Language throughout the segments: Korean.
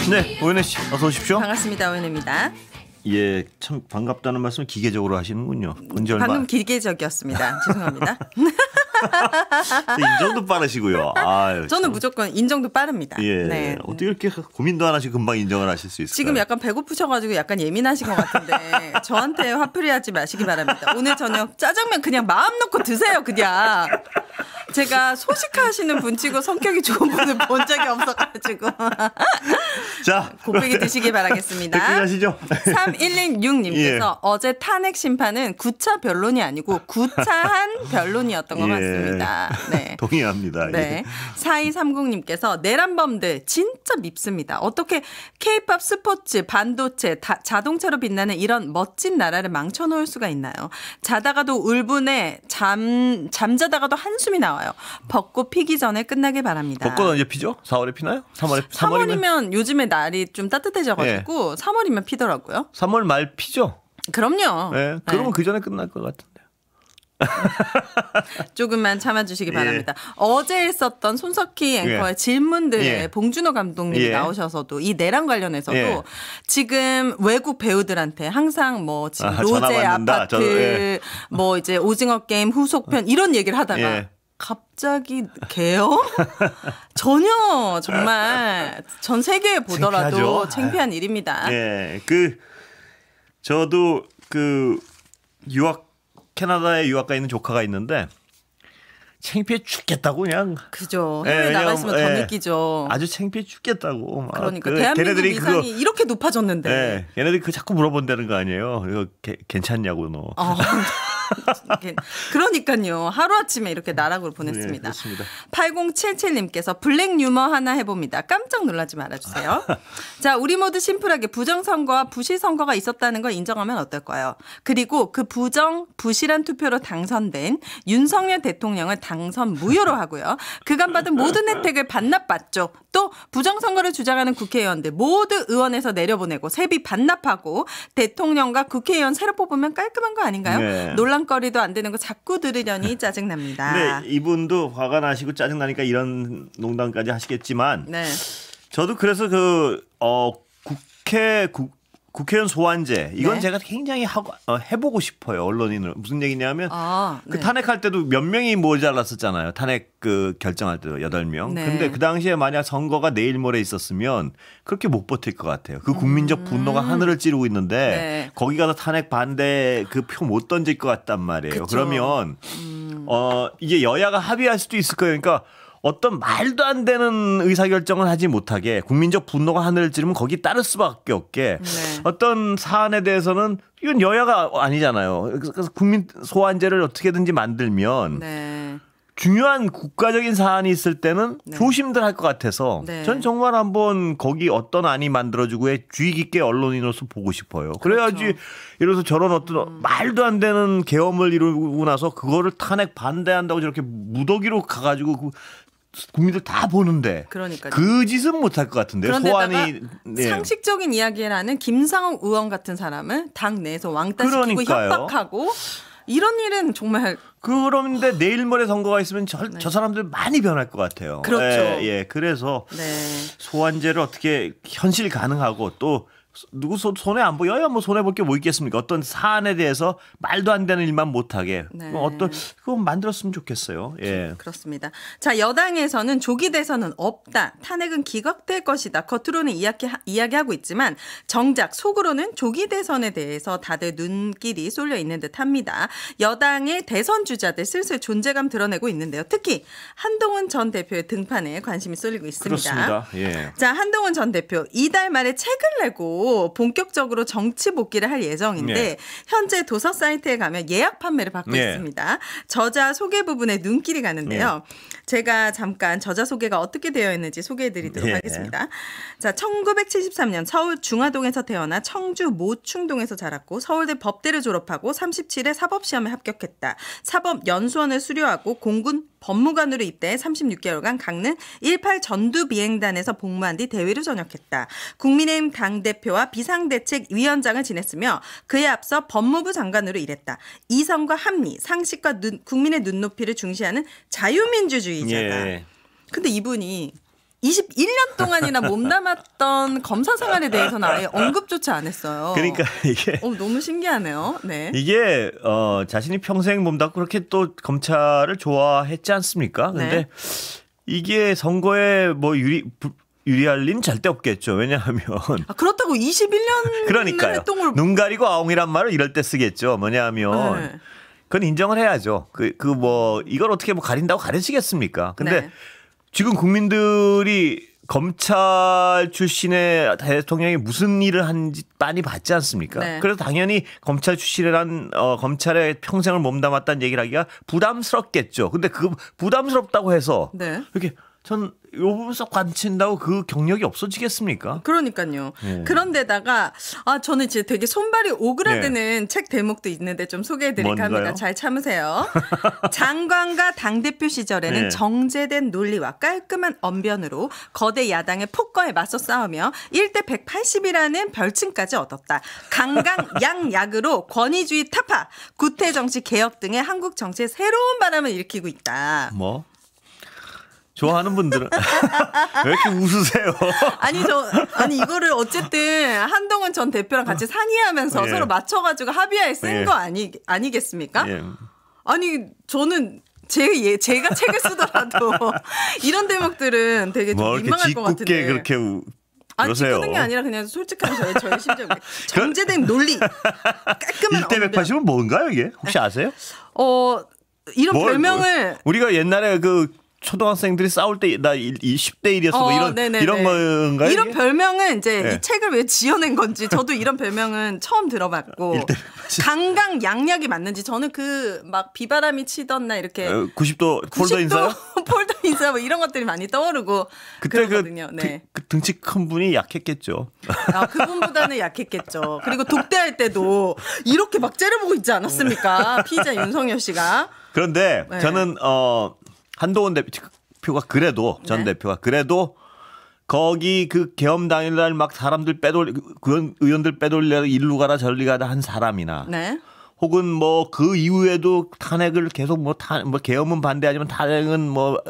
네, 오연혜 씨 어서 오십시오. 반갑습니다. 오연혜입니다. 예, 참 반갑다는 말씀을 기계적으로 하시는군요. 언제 얼마? 방금 기계적이었습니다. 죄송합니다. 인정도 빠르시고요. 아유, 저는 참. 무조건 인정도 빠릅니다. 예, 네. 어떻게 이렇게 고민도 안 하시고 금방 인정을 하실 수 있을까요? 지금 약간 배고프셔가지고 약간 예민하신 것 같은데 저한테 화풀이하지 마시기 바랍니다. 오늘 저녁 짜장면 그냥 마음 놓고 드세요. 그냥. 제가 소식하시는 분치고 성격이 좋은 분을 본 적이 없어가지고. 자, 곱빼기 드시기 바라겠습니다. 댓글 하시죠. 3166님께서 예. 어제 탄핵 심판은 구차 변론이 아니고 구차한 변론이었던 것 예. 같습니다. 네. 동의합니다. 네. 예. 4230님께서 내란범들 진짜 밉습니다. 어떻게 K-팝 스포츠, 반도체, 자동차로 빛나는 이런 멋진 나라를 망쳐놓을 수가 있나요? 자다가도 울분에 잠자다가도 한숨이 나와요. 벚꽃 피기 전에 끝나길 바랍니다. 벚꽃 언제 피죠? 4월에 피나요? 3월이면 요즘에 날이 좀 따뜻해져가지고 3월이면 피더라고요. 3월 말 피죠? 그럼요. 네, 그러면 네. 그 전에 끝날 것 같은데요. 조금만 참아주시기 바랍니다. 어제 있었던 손석희 앵커의 질문들에 봉준호 감독님이 나오셔서도 이 내란 관련해서도 지금 외국 배우들한테 항상 뭐 지금 로제 아파트 뭐 이제 오징어 게임 후속편 이런 얘기를 하다가 갑자기 개요? 전혀 정말 전 세계에 보더라도 창피한 일입니다. 예, 저도 캐나다에 유학 가 있는 조카가 있는데 창피해 죽겠다고 그냥. 그죠. 해외 나가 있으면 더 느끼죠. 아주 창피해 죽겠다고. 막 그러니까 대한민국 위상이 이렇게 높아졌는데. 걔네들이 자꾸 물어본다는 거 아니에요. 이거 괜찮냐고 너. 그러니까요. 하루아침에 이렇게 나락으로 보냈습니다. 네, 8077님께서 블랙 유머 하나 해봅니다. 깜짝 놀라지 말아주세요. 자, 우리 모두 심플하게 부정선거와 부실선거가 있었다는 걸 인정하면 어떨까요? 그리고 그 부실한 투표로 당선된 윤석열 대통령을 당선 무효로 하고요. 그간 받은 모든 혜택을 반납받죠. 또 부정선거를 주장하는 국회의원들 모두 의원에서 내려보내고 세비 반납하고 대통령과 국회의원 새로 뽑으면 깔끔한 거 아닌가요? 네. 논란거리도 안 되는 거 자꾸 들으려니 짜증납니다. 네, 이분도 화가 나시고 짜증나니까 이런 농담까지 하시겠지만 저도 그래서 국회의원 소환제 이건 제가 굉장히 해보고 싶어요. 언론인을 무슨 얘기냐면 탄핵할 때도 몇 명이 모자랐었잖아요. 탄핵 결정할 때도 8명. 근데 그 당시에 만약 선거가 내일 모레 있었으면 그렇게 못 버틸 것 같아요. 그 국민적 분노가 하늘을 찌르고 있는데 거기 가서 탄핵 반대 표 못 던질 것 같단 말이에요. 그쵸. 그러면 이게 여야가 합의할 수도 있을 거예요. 그러니까 어떤 말도 안 되는 의사결정을 하지 못하게 국민적 분노가 하늘을 찌르면 거기 따를 수밖에 없게 어떤 사안에 대해서는 이건 여야가 아니잖아요. 그래서 국민 소환제를 어떻게든지 만들면 중요한 국가적인 사안이 있을 때는 조심들 할 것 같아서 전 정말 한번 거기 어떤 안이 만들어지고 주의 깊게 언론인으로서 보고 싶어요. 그래야지 이래서 저런 어떤 말도 안 되는 계엄을 이루고 나서 그거를 탄핵 반대한다고 저렇게 무더기로 가가지고 국민들 다 보는데 그 짓은 못할 것 같은데요. 소환이 상식적인 이야기라는 김상욱 의원 같은 사람을 당 내에서 왕따시키고 협박하고 이런 일은 정말 그런데 내일 모레 선거가 있으면 저 사람들 많이 변할 것 같아요. 그렇죠. 그래서 소환제를 어떻게 현실 가능하고 또 누구 손에 안 보여요? 뭐 손해 볼 게 뭐 있겠습니까? 어떤 사안에 대해서 말도 안 되는 일만 못하게 그거 만들었으면 좋겠어요. 그렇습니다. 자, 여당에서는 조기 대선은 없다. 탄핵은 기각될 것이다. 겉으로는 이야기하고 있지만 정작 속으로는 조기 대선에 대해서 다들 눈길이 쏠려 있는 듯합니다. 여당의 대선 주자들 슬슬 존재감 드러내고 있는데요. 특히 한동훈 전 대표의 등판에 관심이 쏠리고 있습니다. 그렇습니다. 자, 한동훈 전 대표 이달 말에 책을 내고 본격적으로 정치 복귀를 할 예정인데 현재 도서 사이트에 가면 예약 판매를 받고 있습니다. 저자 소개 부분에 눈길이 가는데요. 제가 잠깐 저자 소개가 어떻게 되어 있는지 소개해드리도록 하겠습니다. 자, 1973년 서울 중화동에서 태어나 청주 모충동에서 자랐고 서울대 법대를 졸업하고 37회 사법시험에 합격했다. 사법연수원을 수료하고 공군 법무관으로 입대해 36개월간 강릉 18 전두비행단에서 복무한 뒤 대위로 전역했다. 국민의힘 당대표와 비상대책위원장을 지냈으며 그에 앞서 법무부 장관으로 일했다. 이성과 합리, 상식과 국민의 눈높이를 중시하는 자유민주주의자다. 근데 이분이 21년 동안이나 몸담았던 검사 생활에 대해서는 아예 언급조차 안 했어요. 그러니까 이게 너무 신기하네요. 네. 이게 자신이 평생 몸담고 그렇게 또 검찰을 좋아했지 않습니까? 근데 네. 이게 선거에 뭐 유리할 리는 절대 없겠죠. 왜냐하면 그렇다고 21년 그러니까요. 활동을 눈 가리고 아웅이란 말을 이럴 때 쓰겠죠. 뭐냐면 네. 그건 인정을 해야죠. 뭐 이걸 어떻게 뭐 가린다고 가르치겠습니까? 근데 네. 지금 국민들이 검찰 출신의 대통령이 무슨 일을 하는지 많이 봤지 않습니까? 네. 그래서 당연히 검찰 출신이란 검찰에 평생을 몸담았다는 얘기를 하기가 부담스럽겠죠. 근데 그 부담스럽다고 해서 네. 이렇게 전 이 부분 쏙 관친다고 그 경력이 없어지겠습니까? 그러니까요. 그런데다가 저는 이제 되게 손발이 오그라드는 책 대목도 있는데 좀 소개해드릴까 합니다. 뭔가요? 잘 참으세요. 장관과 당대표 시절에는 네. 정제된 논리와 깔끔한 언변으로 거대 야당의 폭거에 맞서 싸우며 1대 180이라는 별칭까지 얻었다. 강강양약으로 권위주의 타파, 구태정치 개혁 등의 한국 정치에 새로운 바람을 일으키고 있다. 뭐? 좋아하는 분들은 왜 이렇게 웃으세요? 아니 이거를 어쨌든 한동훈 전 대표랑 같이 상의하면서 예. 서로 맞춰가지고 합의하에 쓴 예. 거 아니겠습니까? 예. 아니 저는 제가 책을 쓰더라도 이런 대목들은 되게 좀 뭐 이렇게 민망할 것 같은데. 짓궂게 그렇게 아니 그러세요. 짓궂은 게 아니라 그냥 솔직한 저의 심정. 정제된 논리, 깔끔한 1대 180은 뭔가요 이게? 혹시 아세요? 이런 별명을 우리가 옛날에 그 초등학생들이 싸울 때 나 10대 1이었어 뭐 이런 건가요? 이런 이게? 별명은 이제 네. 이 책을 왜 지어낸 건지 저도 이런 별명은 처음 들어봤고 강강양약이 맞는지 저는 그 막 비바람이 치던 날 이렇게 90도 폴더 인사요? 폴더 인사 뭐 이런 것들이 많이 떠오르고 그때 그러거든요. 네. 그 등치 큰 분이 약했겠죠. 그분보다는 약했겠죠. 그리고 독대할 때도 이렇게 막 째려보고 있지 않았습니까? 피의자 윤석열 씨가. 그런데 네. 저는 한동훈 대표가 그래도 전 네. 대표가 그래도 거기 그 계엄 당일날 막 사람들 의원들 빼돌려 일루 가라 저리 가라 한 사람이나 네. 혹은 뭐 그 이후에도 탄핵을 계속 뭐 계엄은 반대하지만 탄핵은 뭐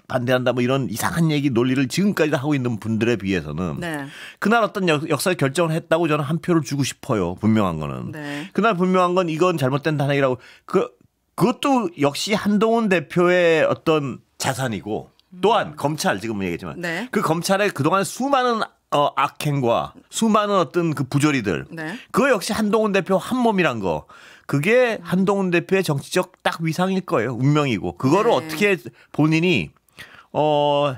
반대한다 뭐 이런 이상한 얘기 논리를 지금까지도 하고 있는 분들에 비해서는 네. 그날 어떤 역사의 결정을 했다고 저는 한 표를 주고 싶어요. 분명한 거는. 네. 그날 분명한 건 이건 잘못된 탄핵이라고 그것도 역시 한동훈 대표의 어떤 자산이고 또한 검찰 지금 얘기했지만 네. 그 검찰의 그동안 수많은 악행과 수많은 어떤 그 부조리들 네. 그거 역시 한동훈 대표 한 몸이란 거 그게 한동훈 대표의 정치적 딱 위상일 거예요. 운명이고 그거를 네. 어떻게 본인이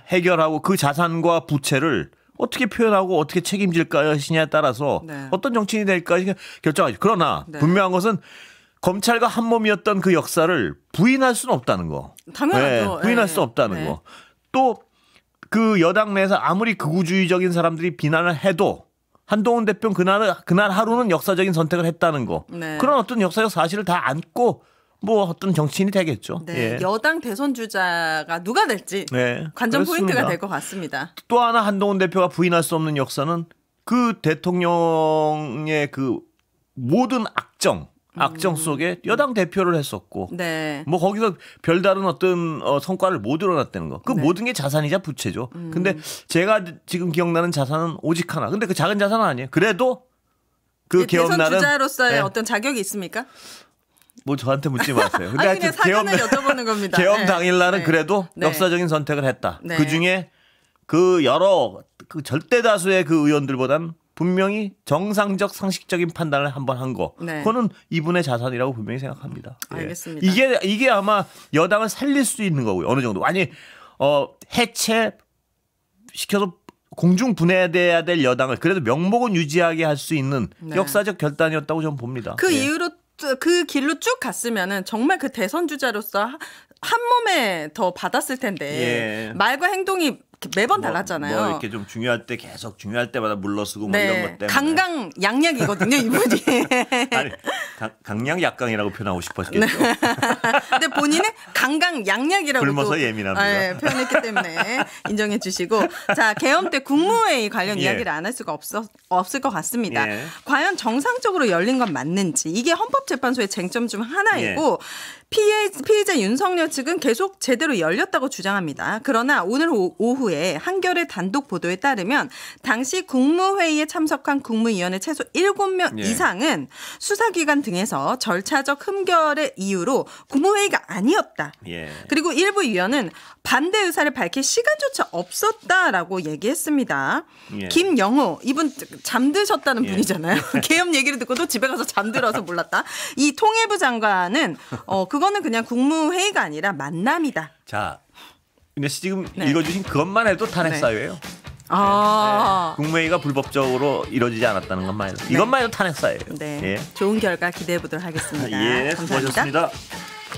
해결하고 그 자산과 부채를 어떻게 표현하고 어떻게 책임질 것이냐에 따라서 네. 어떤 정치인이 될까 결정하죠. 그러나 네. 분명한 것은 검찰과 한 몸이었던 그 역사를 부인할 수는 없다는 거. 당연하죠. 네, 부인할 네. 수 없다는 네. 거. 또 그 여당 내에서 아무리 극우주의적인 사람들이 비난을 해도 한동훈 대표는 그날 하루는 역사적인 선택을 했다는 거. 네. 그런 어떤 역사적 사실을 다 안고 뭐 어떤 정치인이 되겠죠. 네. 예. 여당 대선 주자가 누가 될지 네, 관전 그렇습니다. 포인트가 될 것 같습니다. 또 하나 한동훈 대표가 부인할 수 없는 역사는 그 대통령의 그 모든 악정 속에 여당 대표를 했었고 네. 뭐 거기서 별다른 어떤 성과를 못 이뤄냈다는 거. 그 네. 모든 게 자산이자 부채죠. 근데 제가 지금 기억나는 자산은 오직 하나. 근데 그 작은 자산은 아니에요. 그래도 그 대선 계엄날은 주자로서의 네. 어떤 자격이 있습니까? 뭐 저한테 묻지 마세요. 근데 아니 그냥 사전을 여쭤보는 겁니다. 계엄 네. 당일날은 네. 그래도 네. 역사적인 선택을 했다. 네. 그 중에 그 여러 그 절대 다수의 그 의원들보다는 분명히 정상적 상식적인 판단을 한번 한 거. 네. 그거는 이분의 자산이라고 분명히 생각합니다. 예. 알겠습니다. 이게 아마 여당을 살릴 수 있는 거고요. 어느 정도. 아니 해체 시켜서 공중 분해돼야 될 여당을 그래도 명목은 유지하게 할 수 있는 네. 역사적 결단이었다고 저는 봅니다. 그 예. 이후로 그 길로 쭉 갔으면은 정말 그 대선 주자로서 한 몸에 더 받았을 텐데 예. 말과 행동이 매번 달랐잖아요. 뭐 이렇게 좀 중요할 때 계속 중요할 때마다 물러서고 뭐 네. 이런 것 때문에. 강강양약이거든요, 이분이. 아니, 강량약강이라고 표현하고 싶었겠죠. 근데 본인은 강강양약이라고 굶어서 예민합니다. 표현했기 때문에 인정해 주시고 자 계엄 때 국무회의 관련 예. 이야기를 안 할 수가 없을 것 같습니다. 예. 과연 정상적으로 열린 건 맞는지 이게 헌법재판소의 쟁점 중 하나이고 예. 피해자 윤석열 측은 계속 제대로 열렸다고 주장합니다. 그러나 오늘 오후에 한겨레 단독 보도에 따르면 당시 국무회의에 참석한 국무위원회 최소 7명 이상은 수사기관 등에서 절차적 흠결의 이유로 국무회의가 아니었다. 그리고 일부 위원은 반대 의사를 밝힐 시간조차 없었다라고 얘기했습니다. 김영호 이분 잠드셨다는 분이잖아요. 계엄 얘기를 듣고도 집에 가서 잠들어서 몰랐다. 이 통일부 장관은 그거는 그냥 국무회의가 아니라 만남이다. 자, 윤혜 씨 지금 읽어주신 그것만 해도 탄핵 사유예요. 국무회의가 불법적으로 이루어지지 않았다는 것만 해도 이것만 해도 탄핵 사유예요. 좋은 결과 기대해 보도록 하겠습니다. 감사합니다. 수고하셨습니다.